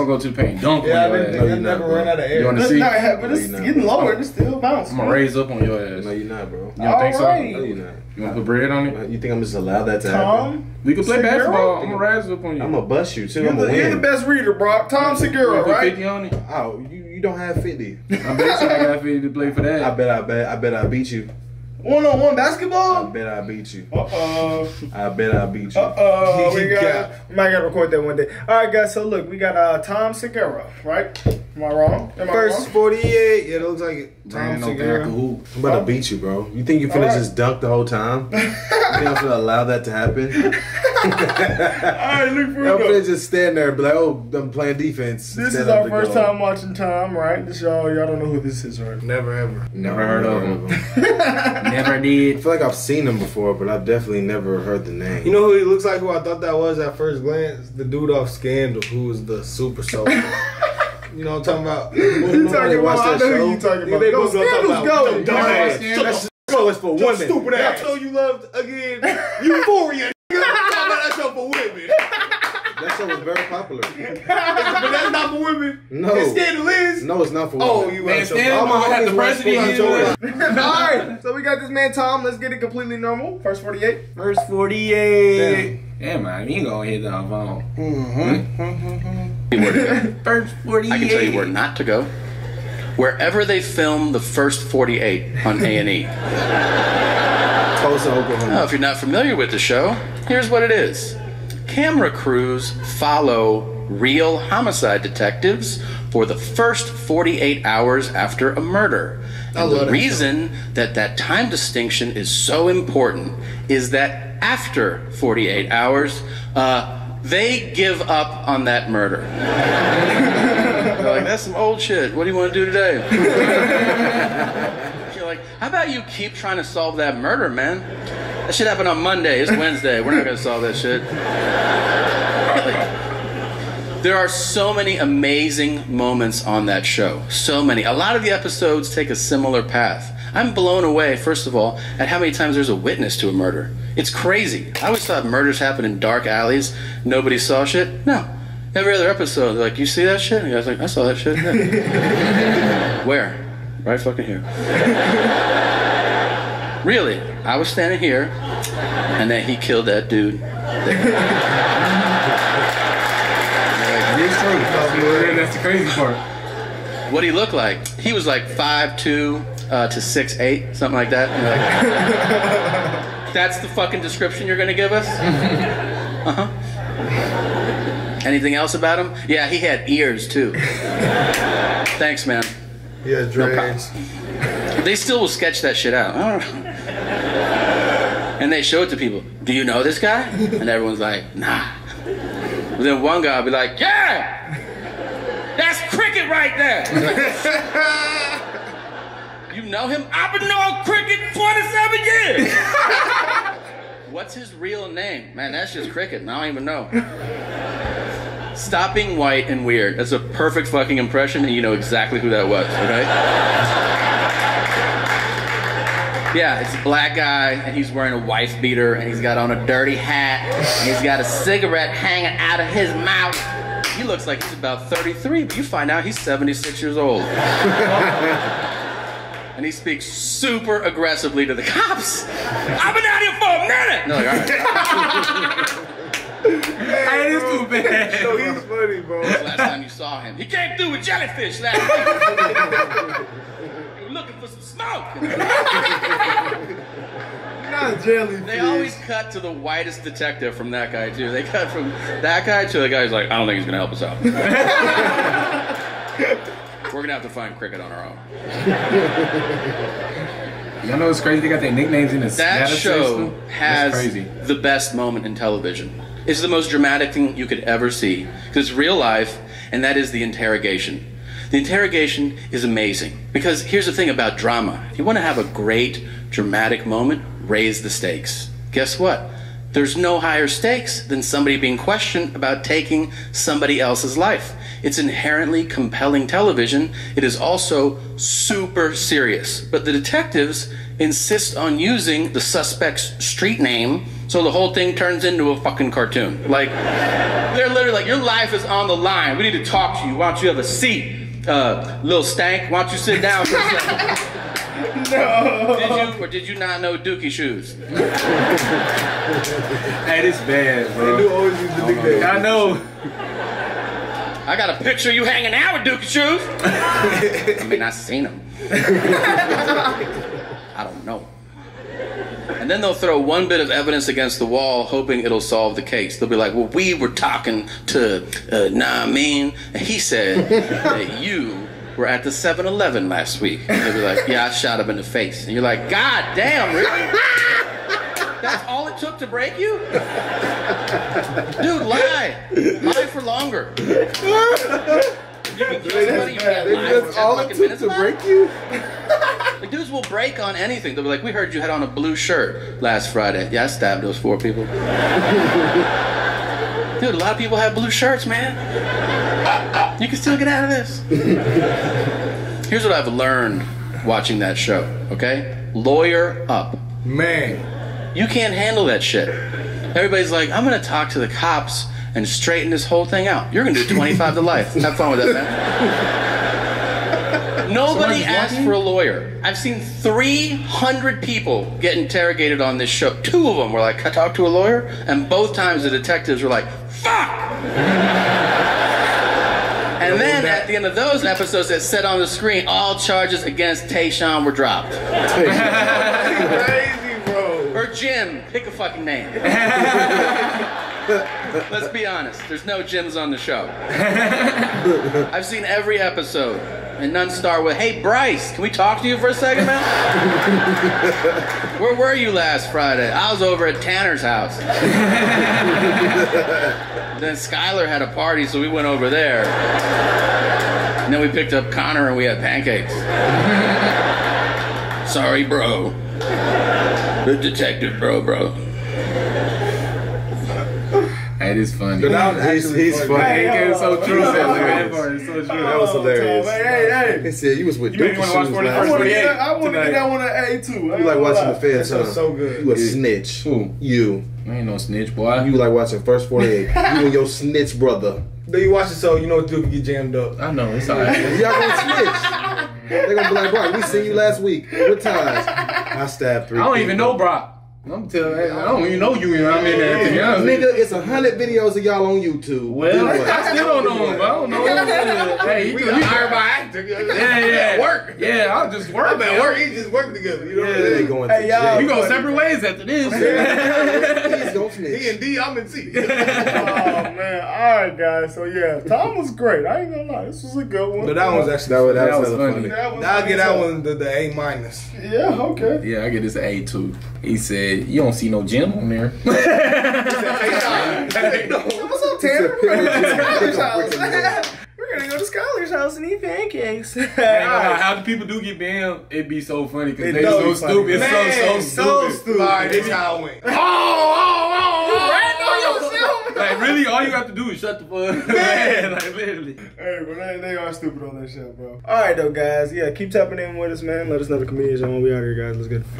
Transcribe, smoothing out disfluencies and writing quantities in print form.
gonna go to the paint. Dunk Yeah, on your ass. I never run out of air. You wanna see? But it's getting lower. It's still bouncing. I'm gonna raise up on your ass. No, you're not, bro. You don't think so? No, you're not. You wanna put bread on it? You think I'm just allowed that to happen? We can play Segura? basketball. I'm gonna rise up on you. I'm gonna bust you too. You're the best reader, bro. Tom Segura, Put right? 50 on it. Oh, you don't have 50. I bet you I got 50 to play for that. I bet I beat you. One-on-one basketball? I bet I beat you. Uh-oh. I bet I beat you. Uh-oh. We might gotta record that one day. All right, guys. So look, we got Tom Segura, right? Am I wrong? First 48. Yeah, it looks like it. Man, Tom no Segura. hoop. I'm about to beat you, bro. You think you finna just dunk the whole time? You think I'm finna allow that to happen? Alright, look for I'm finna just stand there and be like, oh, I'm playing defense. This is our first time watching Tom, right? This y'all don't know who this is, right? Never ever. Never heard of him. Never did. I feel like I've seen him before, but I've definitely never heard the name. You know who he looks like? Who I thought that was at first glance? The dude off Scandal, who was the super soldier. You know what I'm talking about? You talking about? I know who you talking about. They Go, both gonna Scandals, talk go. about That's show is for women. Stupid ass. I told you loved again. Euphoria. You talking about that show for women? That show was very popular. But that's not for women. No. And Scandal is. No, it's not for women. Oh, you Man, right. Stan all my had the homies watch president full-on here. Alright, so we got this man Tom. Let's get it completely normal. First 48. First 48. Yeah, man, you ain't gonna hit the phone. First 48. I can tell you where not to go. Wherever they film the first 48 on A&E. Tulsa, Oklahoma. Now, if you're not familiar with the show, here's what it is. Camera crews follow real homicide detectives for the first 48 hours after a murder. And the reason that time distinction is so important is that after 48 hours, they give up on that murder. They're like, that's some old shit. What do you want to do today? You're like, how about you keep trying to solve that murder, man? That shit happened on Monday. It's Wednesday. We're not going to solve that shit. Really. There are so many amazing moments on that show. So many. A lot of the episodes take a similar path. I'm blown away, first of all, at how many times there's a witness to a murder. It's crazy. I always thought murders happen in dark alleys. Nobody saw shit. No. Every other episode, they're like, you see that shit? And the guy's like, I saw that shit. Yeah. Where? Right fucking here. Really, I was standing here, and then he killed that dude there. It's true. That's the crazy part. What'd he look like? He was like 5'2" to 6'8", something like that. And you're like, that's the fucking description you're gonna give us? Uh-huh. Anything else about him? Yeah, he had ears too. Thanks, man. Yeah, dreads. No, they still will sketch that shit out. I don't know. And they show it to people. Do you know this guy? And everyone's like, nah. But then one guy will be like, yeah! That's Cricket right there! You know him? I've been knowing Cricket 27 years! What's his real name? Man, that's just Cricket, and I don't even know. Stop being white and weird. That's a perfect fucking impression, and you know exactly who that was, okay? Yeah, it's a black guy, and he's wearing a wife beater, and he's got on a dirty hat, and he's got a cigarette hanging out of his mouth. He looks like he's about 33, but you find out he's 76 years old. And he speaks super aggressively to the cops. I've been out here for a minute! And they're like, all right. Hey, this too bad. No, he's funny, bro. When's the last time you saw him? He came through with jellyfish last week. He was looking for some smoke. Not jellyfish. They always cut to the whitest detective from that guy, too. They cut from that guy to the guy who's like, I don't think he's going to help us out. We're going to have to find Cricket on our own. Y'all know it's crazy? They got their nicknames in the That show system. has crazy. the best moment in television. It's the most dramatic thing you could ever see. Because it's real life, and that is the interrogation. The interrogation is amazing. Because here's the thing about drama. If you want to have a great, dramatic moment, raise the stakes. Guess what? There's no higher stakes than somebody being questioned about taking somebody else's life. It's inherently compelling television. It is also super serious. But the detectives insist on using the suspect's street name, so the whole thing turns into a fucking cartoon. Like, They're literally like, your life is on the line. We need to talk to you. Why don't you have a seat? Little stank, why don't you sit down for a second? No. Did you or did you not know Dookie shoes? Hey, this bad, They bro. do always use the nickname. I know. I got a picture of you hanging out with Dookie shoes. I mean, I seen them. I don't know. And then they'll throw one bit of evidence against the wall, hoping it'll solve the case. They'll be like, well, we were talking to Namin, and he said that you were at the 7-Eleven last week. And they'll be like, yeah, I shot him in the face. And you're like, God damn, really? That's all it took to break you? Dude, lie. Lie for longer. You can kill somebody, you can't lie for That's 10 all it fucking took minutes to left? break you? Like, dudes will break on anything. They'll be like, we heard you had on a blue shirt last Friday. Yeah, I stabbed those 4 people. Dude, a lot of people have blue shirts, man. You can still get out of this. Here's what I've learned watching that show, okay? Lawyer up. Man. You can't handle that shit. Everybody's like, I'm gonna talk to the cops and straighten this whole thing out. You're gonna do 25 to life. Have fun with that, man. Nobody asked for a lawyer. I've seen 300 people get interrogated on this show. 2 of them were like, can I talk to a lawyer? And both times the detectives were like, fuck! And then at the end of those episodes, it said on the screen, all charges against Tayshawn were dropped. Crazy, bro. Or Jim, pick a fucking name. Let's be honest, there's no Jims on the show. I've seen every episode, and none start with, hey Bryce, can we talk to you for a second, man? Where were you last Friday? I was over at Tanner's house. Then Skylar had a party, so we went over there. And then we picked up Connor and we had pancakes. Sorry, bro. The detective, bro. Hey, this funny. He's funny. Hey, it's so true. That It's so true. was hilarious. Hey. He said you was with You made me Dookie wanna watch shoes 41st last week. 48 I want to tonight. get that one at A too. You like watching the Feds, That huh? show's so good. You a snitch. Who? You. I ain't no snitch, boy. You like watching First 48. You and your snitch brother. Then you watch it so you know Duke can get jammed up. I know, it's alright. Y'all gonna snitch. They're gonna be like, Brock, we seen you last week. What ties? I stabbed 3 I don't people. even know Brock. I'm telling you, I don't even know you when I'm in there, to be honest. Nigga, it's 100 videos of y'all on YouTube. Well, Then what? I still don't know him, but I don't know him. Hey, he hired by actor. Yeah. Work. Yeah, I'll just work. I'm at work. He just work together. You know what I'm They saying? going Hey, to y'all. jail. We go separate ways after this. He's gonna snitch. He and D, I'm in C. Oh man! All right, guys. So yeah, Tom was great. I ain't gonna lie, this was a good one. But that one's actually That was was hella funny. funny. I'll get that one the A minus. Yeah. Okay. Yeah, I get this an A2. He said, you don't see no gym on there. What's up, Tanner? We're going to Skyler's house. We're gonna go to Skyler's house and eat pancakes. How the people do get banned, it be so funny because It they does so be funny. stupid. It's Man, so stupid. All right, this how it went. Like, really, all you have to do is shut the fuck up. Man, like, literally. Hey, but they are stupid on that show, bro. All right, though, guys. Yeah, keep tapping in with us, man. Let us know the comedians on. We out here, guys. Let's get